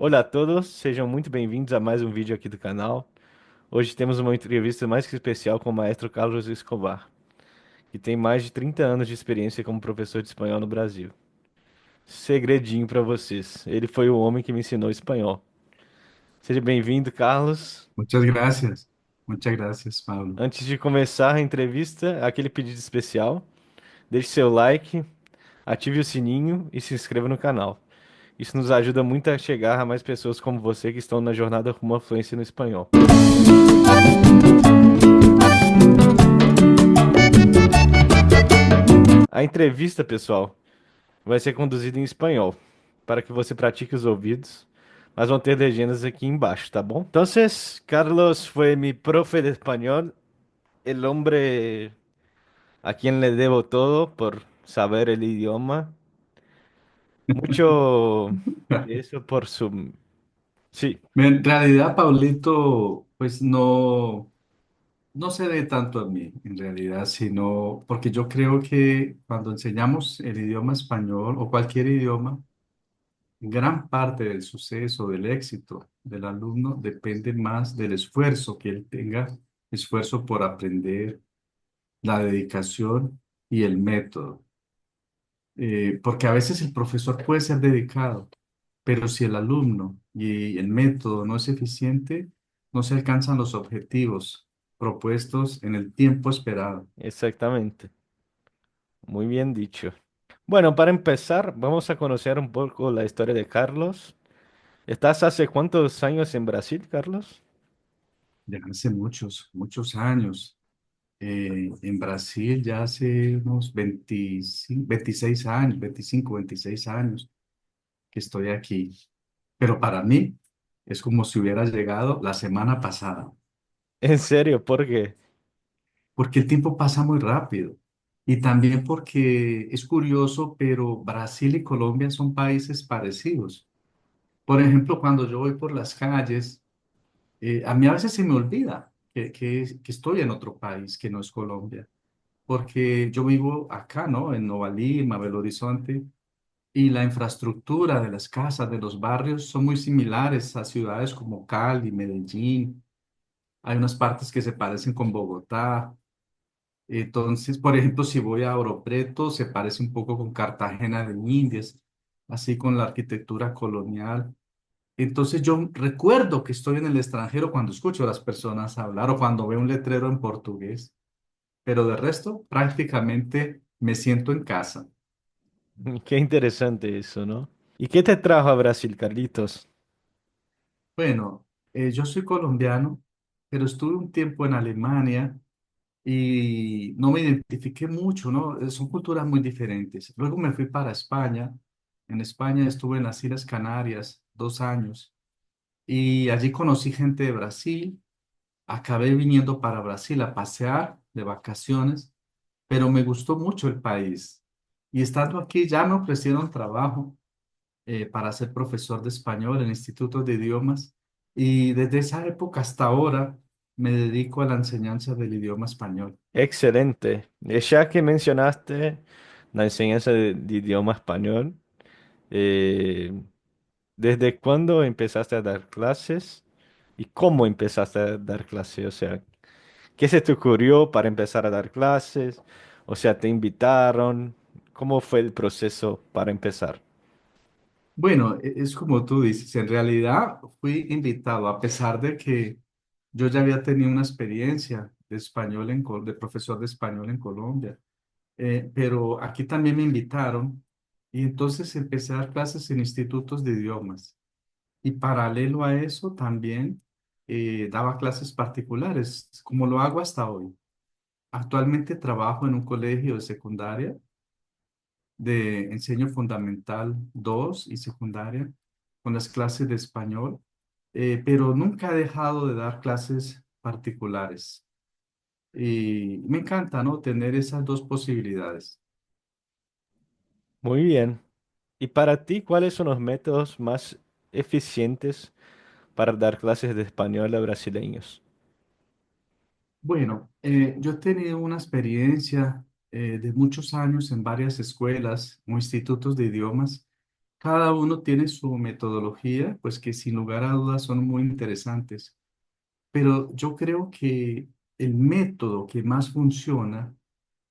Olá a todos, sejam muito bem-vindos a mais um vídeo aqui do canal. Hoje temos uma entrevista mais que especial com o maestro Carlos Escobar, que tem mais de 30 anos de experiência como professor de espanhol no Brasil. Segredinho para vocês, ele foi o homem que me ensinou espanhol. Seja bem-vindo, Carlos. Muchas gracias. Muchas gracias, Pablo. Antes de começar a entrevista, aquele pedido especial, deixe seu like, ative o sininho e se inscreva no canal. Isso nos ajuda muito a chegar a mais pessoas como você que estão na jornada rumo à fluência no espanhol. A entrevista, pessoal, vai ser conduzida em espanhol, para que você pratique os ouvidos, mas vão ter legendas aqui embaixo, tá bom? Entonces, Carlos fue mi profe de español, el hombre a quien le debo todo por saber el idioma. Mucho de eso por su... Sí, En realidad, Pablito, pues no se debe tanto a mí, en realidad, sino porque yo creo que cuando enseñamos el idioma español o cualquier idioma, gran parte del suceso, del éxito del alumno depende más del esfuerzo que él tenga, esfuerzo por aprender, la dedicación y el método. Porque a veces el profesor puede ser dedicado, pero si el alumno y el método no es eficiente, no se alcanzan los objetivos propuestos en el tiempo esperado. exactamente. Muy bien dicho. Bueno, para empezar, vamos a conocer un poco la historia de Carlos. ¿Estás hace cuántos años en Brasil, Carlos? Ya hace muchos, muchos años. En Brasil ya hace unos 25, 26 años, 25, 26 años que estoy aquí. Pero para mí es como si hubiera llegado la semana pasada. En serio, ¿por qué? Porque el tiempo pasa muy rápido y también porque es curioso, pero Brasil y Colombia son países parecidos. Por ejemplo, cuando yo voy por las calles, a mí a veces se me olvida que estoy en otro país que no es Colombia, porque yo vivo acá, ¿no? En Nova Lima, Belo Horizonte, y la infraestructura de las casas, de los barrios, son muy similares a ciudades como Cali, Medellín. Hay unas partes que se parecen con Bogotá. Entonces, por ejemplo, si voy a Oro Preto, se parece un poco con Cartagena de Indias, así con la arquitectura colonial. Entonces, yo recuerdo que estoy en el extranjero cuando escucho a las personas hablar o cuando veo un letrero en portugués, pero de resto, prácticamente me siento en casa. Qué interesante eso, ¿no? ¿Y qué te trajo a Brasil, Carlitos? Bueno, yo soy colombiano, pero estuve un tiempo en Alemania y no me identifiqué mucho, ¿no? Son culturas muy diferentes. Luego me fui para España. En España estuve en las Islas Canarias 2 años y allí conocí gente de Brasil. Acabé viniendo para Brasil a pasear de vacaciones, pero me gustó mucho el país. Y estando aquí ya me ofrecieron trabajo para ser profesor de español en institutos de idiomas y desde esa época hasta ahora me dedico a la enseñanza del idioma español. Excelente. Ya que mencionaste la enseñanza de idioma español, eh, ¿desde cuándo empezaste a dar clases? ¿Y cómo empezaste a dar clases? O sea, ¿qué se te ocurrió para empezar a dar clases? O sea, ¿te invitaron? ¿Cómo fue el proceso para empezar? Bueno, es como tú dices, en realidad fui invitado, a pesar de que yo ya había tenido una experiencia de español de profesor de español en Colombia, pero aquí también me invitaron y entonces empecé a dar clases en institutos de idiomas y paralelo a eso también daba clases particulares, como lo hago hasta hoy. Actualmente trabajo en un colegio de secundaria de enseño fundamental 2 y secundaria con las clases de español, pero nunca he dejado de dar clases particulares. Y me encanta, ¿no? Tener esas dos posibilidades. Muy bien. ¿Y para ti, cuáles son los métodos más eficientes para dar clases de español a brasileños? Bueno, yo he tenido una experiencia de muchos años en varias escuelas o institutos de idiomas Cada uno tiene su metodología, pues que sin lugar a dudas son muy interesantes. Pero yo creo que el método que más funciona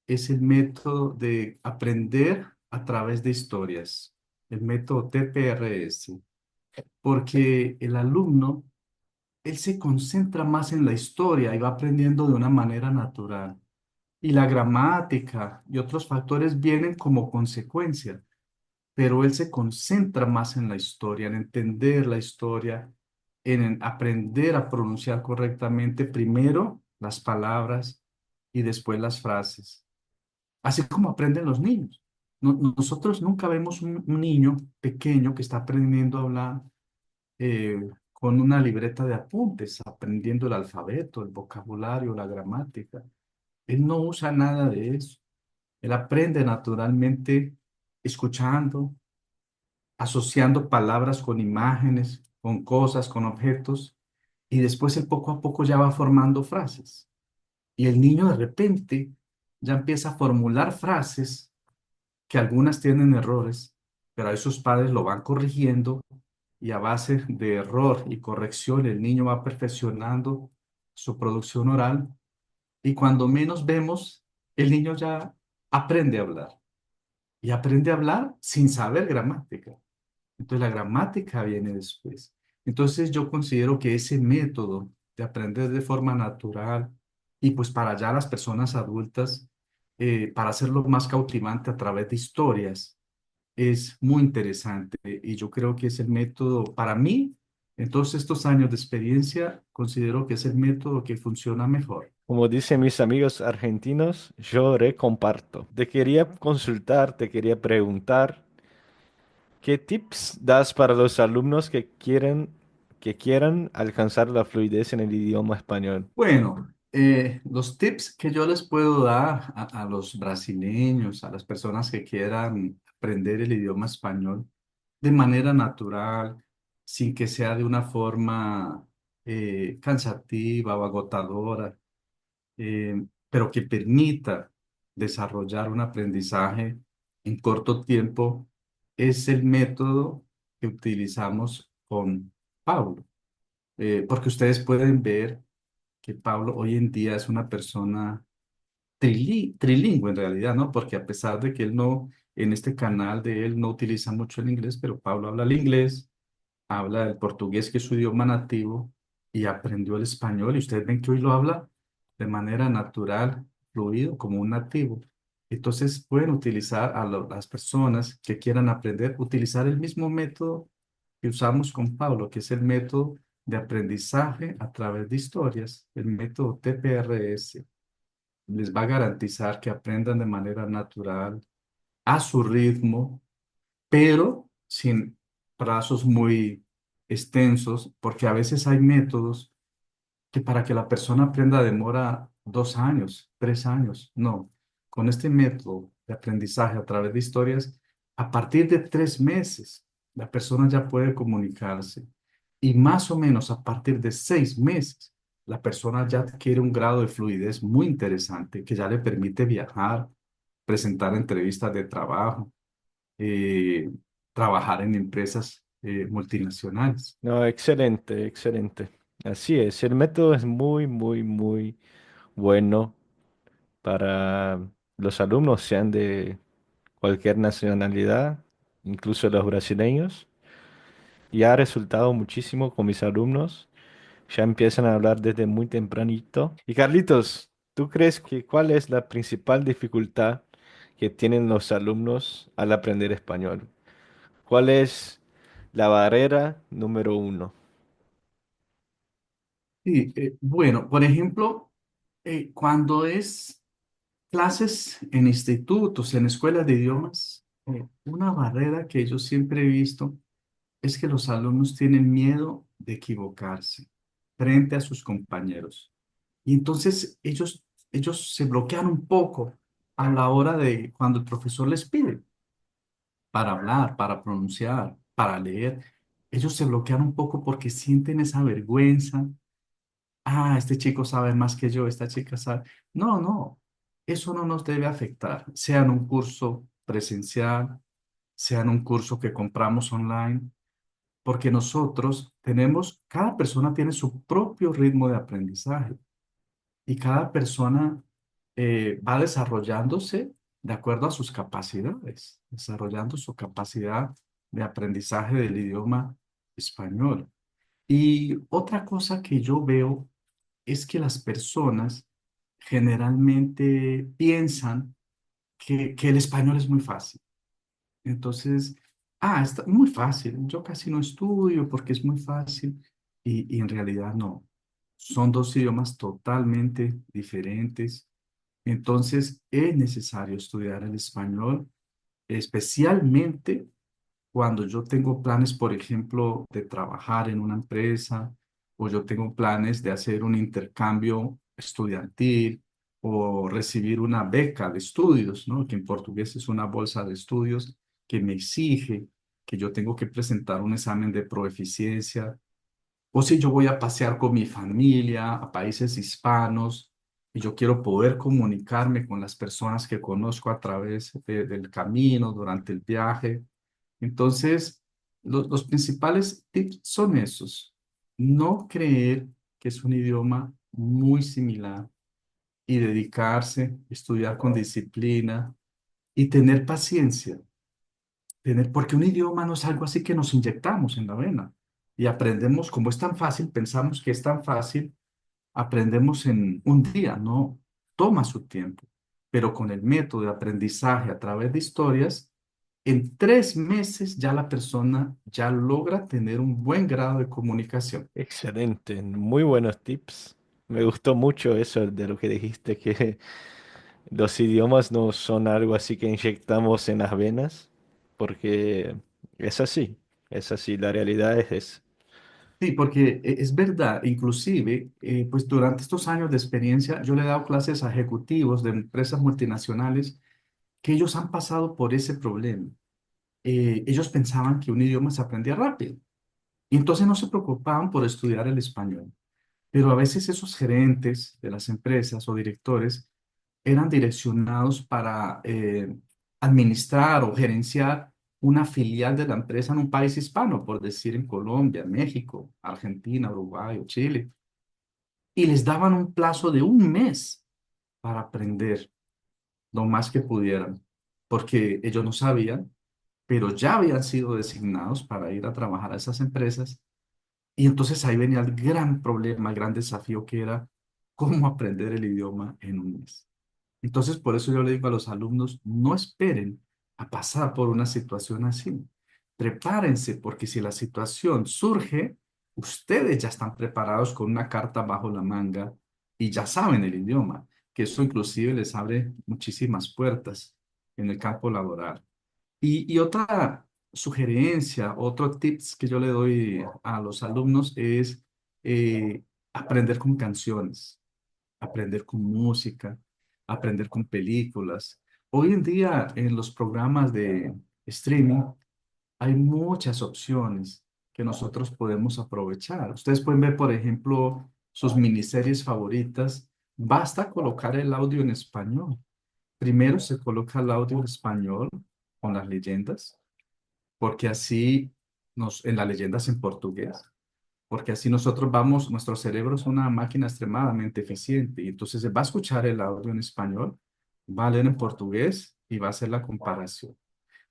es el método de aprender a través de historias, el método TPRS, porque el alumno, él se concentra más en la historia y va aprendiendo de una manera natural. Y la gramática y otros factores vienen como consecuencia, pero él se concentra más en la historia, en entender la historia, en aprender a pronunciar correctamente primero las palabras y después las frases, así como aprenden los niños. Nosotros nunca vemos un niño pequeño que está aprendiendo a hablar con una libreta de apuntes, aprendiendo el alfabeto, el vocabulario, la gramática. Él no usa nada de eso. Él aprende naturalmente escuchando, asociando palabras con imágenes, con cosas, con objetos, y después él poco a poco ya va formando frases. Y el niño de repente ya empieza a formular frases que algunas tienen errores, pero ahí sus padres lo van corrigiendo y a base de error y corrección el niño va perfeccionando su producción oral y cuando menos vemos, el niño ya aprende a hablar y aprende a hablar sin saber gramática. Entonces la gramática viene después. Entonces yo considero que ese método de aprender de forma natural y pues para ya las personas adultas, para hacerlo más cautivante a través de historias, es muy interesante y yo creo que es el método, para mí, en todos estos años de experiencia, considero que es el método que funciona mejor. Como dicen mis amigos argentinos, yo recomparto. Te quería consultar, te quería preguntar, ¿qué tips das para los alumnos que quieran alcanzar la fluidez en el idioma español? Bueno, los tips que yo les puedo dar a los brasileños, a las personas que quieran aprender el idioma español de manera natural, sin que sea de una forma cansativa o agotadora, pero que permita desarrollar un aprendizaje en corto tiempo, es el método que utilizamos con Pablo. Porque ustedes pueden ver que Pablo hoy en día es una persona trilingüe en realidad, ¿no? Porque a pesar de que él no, en este canal de él no utiliza mucho el inglés, pero Pablo habla el inglés, habla el portugués, que es su idioma nativo, y aprendió el español, y ustedes ven que hoy lo habla de manera natural, fluido, como un nativo. Entonces pueden utilizar a las personas que quieran aprender, utilizar el mismo método que usamos con Pablo, que es el método de aprendizaje a través de historias, el método TPRS. Les va a garantizar que aprendan de manera natural, a su ritmo, pero sin plazos muy extensos, porque a veces hay métodos que para que la persona aprenda demora 2 años, 3 años. No, con este método de aprendizaje a través de historias, a partir de 3 meses, la persona ya puede comunicarse y más o menos a partir de 6 meses, la persona ya adquiere un grado de fluidez muy interesante que ya le permite viajar, presentar entrevistas de trabajo, eh, trabajar en empresas multinacionales. No, excelente, excelente. Así es, el método es muy, muy, muy bueno para los alumnos, sean de cualquier nacionalidad, incluso los brasileños, y ha resultado muchísimo con mis alumnos. Ya empiezan a hablar desde muy tempranito. Y Carlitos, ¿tú crees que cuál es la principal dificultad que tienen los alumnos al aprender español? ¿Cuál es la barrera número uno? Sí, bueno, por ejemplo, cuando es clases en institutos, en escuelas de idiomas, una barrera que yo siempre he visto es que los alumnos tienen miedo de equivocarse frente a sus compañeros. Y entonces ellos se bloquean un poco a la hora de cuando el profesor les pide para hablar, para pronunciar, para leer. Ellos se bloquean un poco porque sienten esa vergüenza. Este chico sabe más que yo, esta chica sabe. No, eso no nos debe afectar, sea en un curso presencial, sea en un curso que compramos online, porque nosotros tenemos, cada persona tiene su propio ritmo de aprendizaje y cada persona va desarrollándose de acuerdo a sus capacidades, desarrollando su capacidad de aprendizaje del idioma español. Y otra cosa que yo veo es que las personas generalmente piensan que el español es muy fácil. Entonces, está muy fácil. Yo casi no estudio porque es muy fácil y en realidad no. Son dos idiomas totalmente diferentes. Entonces, es necesario estudiar el español, especialmente cuando yo tengo planes, por ejemplo, de trabajar en una empresa o yo tengo planes de hacer un intercambio estudiantil o recibir una beca de estudios, ¿no? Que en portugués es una bolsa de estudios que me exige que yo tengo que presentar un examen de proeficiencia, o si yo voy a pasear con mi familia a países hispanos y yo quiero poder comunicarme con las personas que conozco a través del camino, durante el viaje. Entonces, los principales tips son esos. No creer que es un idioma muy similar y dedicarse, estudiar con disciplina y tener paciencia. Porque un idioma no es algo así que nos inyectamos en la vena y aprendemos, como es tan fácil, pensamos que es tan fácil, aprendemos en un día, no toma su tiempo, pero con el método de aprendizaje a través de historias, en 3 meses ya la persona ya logra tener un buen grado de comunicación. Excelente, muy buenos tips. Me gustó mucho eso de lo que dijiste, que los idiomas no son algo así que inyectamos en las venas, porque es así, la realidad es esa. Sí, porque es verdad, inclusive, pues durante estos años de experiencia, yo le he dado clases a ejecutivos de empresas multinacionales que ellos han pasado por ese problema. Ellos pensaban que un idioma se aprendía rápido y entonces no se preocupaban por estudiar el español. Pero a veces esos gerentes de las empresas o directores eran direccionados para administrar o gerenciar una filial de la empresa en un país hispano, por decir en Colombia, México, Argentina, Uruguay o Chile, y les daban un plazo de un mes para aprender lo más que pudieran, porque ellos no sabían, pero ya habían sido designados para ir a trabajar a esas empresas. Y entonces ahí venía el gran problema, el gran desafío que era cómo aprender el idioma en un mes. Entonces, por eso yo le digo a los alumnos, no esperen a pasar por una situación así. Prepárense, porque si la situación surge, ustedes ya están preparados con una carta bajo la manga y ya saben el idioma, que eso inclusive les abre muchísimas puertas en el campo laboral. Y otra sugerencia, otro tips que yo le doy a los alumnos es aprender con canciones, aprender con música, aprender con películas. Hoy en día en los programas de streaming hay muchas opciones que nosotros podemos aprovechar. Ustedes pueden ver, por ejemplo, sus miniseries favoritas. Basta colocar el audio en español. Primero se coloca el audio en español con las leyendas, porque así en las leyendas en portugués, porque así nosotros vamos, nuestro cerebro es una máquina extremadamente eficiente y entonces va a escuchar el audio en español, va a leer en portugués y va a hacer la comparación.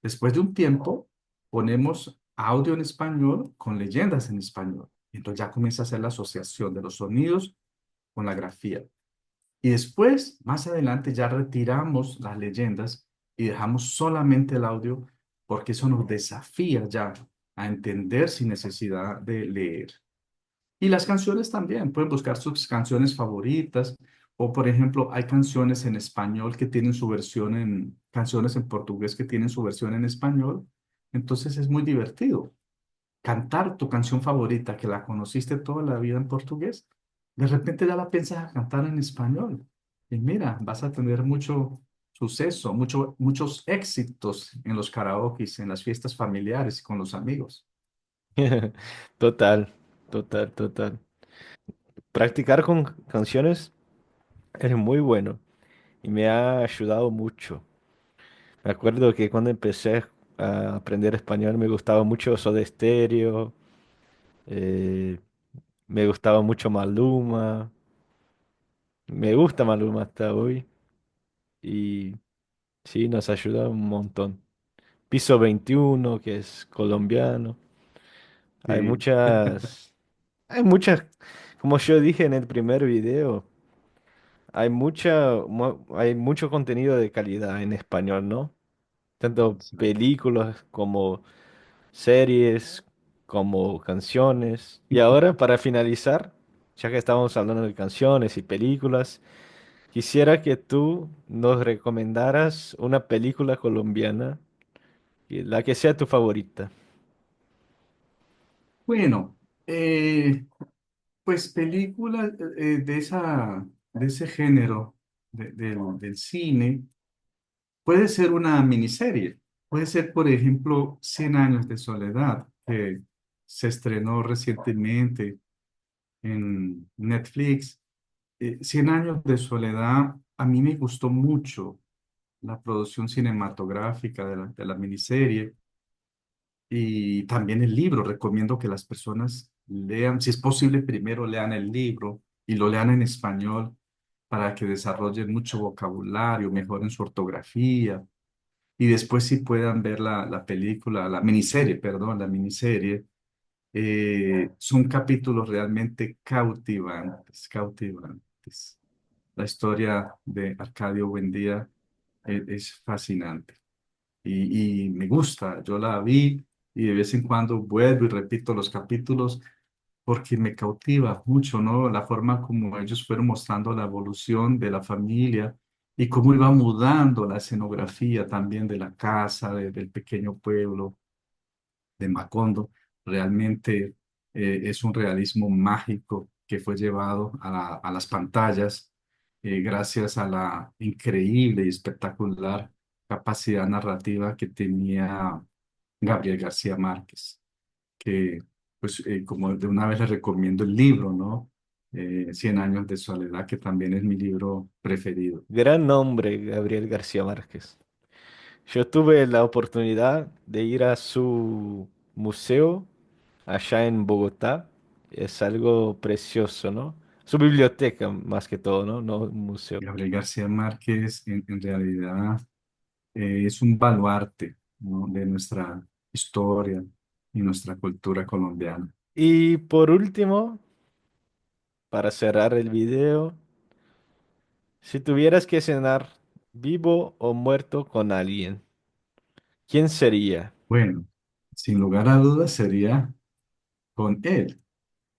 Después de un tiempo, ponemos audio en español con leyendas en español. Entonces ya comienza a hacer la asociación de los sonidos con la grafía. Y después, más adelante, ya retiramos las leyendas y dejamos solamente el audio porque eso nos desafía ya a entender sin necesidad de leer. Y las canciones también, pueden buscar sus canciones favoritas o, por ejemplo, hay canciones en español que tienen su versión canciones en portugués que tienen su versión en español. Entonces es muy divertido cantar tu canción favorita que la conociste toda la vida en portugués, de repente ya la piensas a cantar en español. Y mira, vas a tener mucho suceso, muchos éxitos en los karaokes, en las fiestas familiares y con los amigos. Total, total, total. Practicar con canciones es muy bueno y me ha ayudado mucho. Me acuerdo que cuando empecé a aprender español. Me gustaba mucho Soda Stereo, eh, me gustaba mucho Maluma, me gusta Maluma hasta hoy y sí, nos ayuda un montón. Piso 21, que es colombiano. Hay Sí. hay muchas, como yo dije en el primer video, hay mucho contenido de calidad en español, ¿no? Tanto Exacto. películas como series, como canciones. Y ahora, para finalizar, ya que estamos hablando de canciones y películas, quisiera que tú nos recomendaras una película colombiana, y la que sea tu favorita. Bueno, pues películas de ese género del cine, puede ser una miniserie. Puede ser, por ejemplo, Cien años de soledad, que se estrenó recientemente en Netflix. Cien años de soledad, a mí me gustó mucho la producción cinematográfica de la miniserie y también el libro. Recomiendo que las personas lean, si es posible, primero lean el libro y lo lean en español para que desarrollen mucho vocabulario, mejoren su ortografía y después sí puedan ver la película, la miniserie, perdón, la miniserie. Son capítulos realmente cautivantes, cautivantes. La historia de Arcadio Buendía es fascinante y me gusta. Yo la vi y de vez en cuando vuelvo y repito los capítulos porque me cautiva mucho, ¿no? La forma como ellos fueron mostrando la evolución de la familia y cómo iba mudando la escenografía también de la casa, del pequeño pueblo de Macondo. Realmente es un realismo mágico que fue llevado a las pantallas gracias a la increíble y espectacular capacidad narrativa que tenía Gabriel García Márquez, que pues como de una vez les recomiendo el libro, ¿no? Cien años de soledad, que también es mi libro preferido. Gran nombre, Gabriel García Márquez. Yo tuve la oportunidad de ir a su museo allá en Bogotá. Es algo precioso, ¿no? Su biblioteca, más que todo, ¿no? No un museo. Gabriel García Márquez en realidad es un baluarte, ¿no? De nuestra historia y nuestra cultura colombiana. Y por último, para cerrar el video, si tuvieras que cenar vivo o muerto con alguien, ¿quién sería? Bueno, sin lugar a dudas sería con él,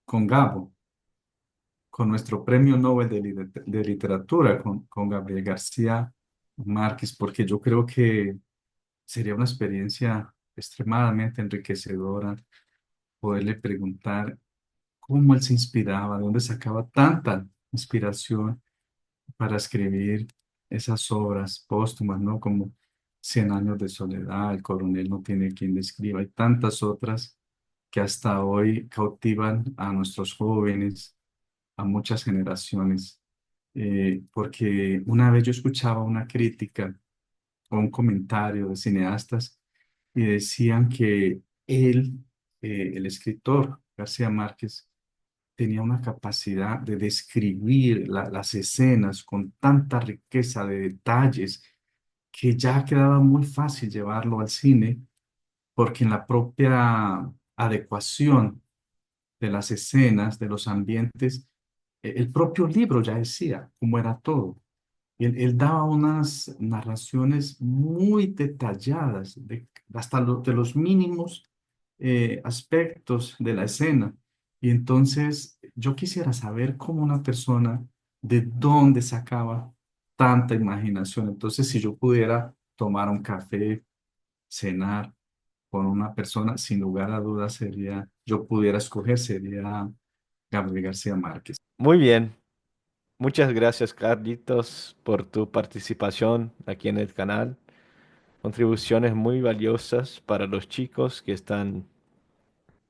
con Gabo, con nuestro Premio Nobel de Literatura, con Gabriel García Márquez, porque yo creo que sería una experiencia extremadamente enriquecedora poderle preguntar cómo él se inspiraba, de dónde sacaba tanta inspiración para escribir esas obras póstumas, ¿no? Como Cien años de soledad, El coronel no tiene quien le escriba, y tantas otras que hasta hoy cautivan a nuestros jóvenes, a muchas generaciones. Porque una vez yo escuchaba una crítica o un comentario de cineastas y decían que él, el escritor García Márquez, tenía una capacidad de describir las escenas con tanta riqueza de detalles que ya quedaba muy fácil llevarlo al cine, porque en la propia adecuación de las escenas, de los ambientes, el propio libro ya decía cómo era todo. Él daba unas narraciones muy detalladas, hasta de los mínimos aspectos de la escena. Y entonces yo quisiera saber cómo una persona, de dónde sacaba tanta imaginación. Entonces, si yo pudiera tomar un café, cenar con una persona, sin lugar a dudas sería, yo pudiera escoger, sería Gabriel García Márquez. Muy bien. Muchas gracias, Carlitos, por tu participación aquí en el canal. Contribuciones muy valiosas para los chicos que están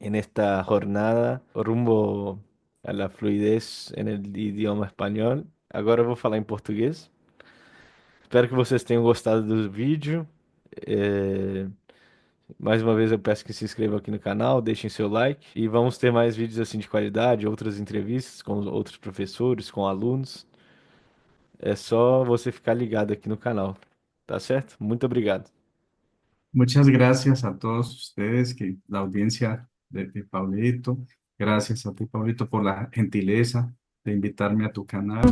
en esta jornada rumbo a la fluidez en el idioma espanhol. Agora eu vou falar em português. Espero que vocês tenham gostado do vídeo. Mais uma vez eu peço que se inscrevam aqui no canal, deixem seu like e vamos ter mais vídeos assim de qualidade, outras entrevistas com outros professores, com alunos. É só você ficar ligado aqui no canal, tá certo? Muito obrigado. Muchas gracias a todos ustedes, que la audiencia de Pablito. Gracias a ti, Pablito, por la gentileza de invitarme a tu canal.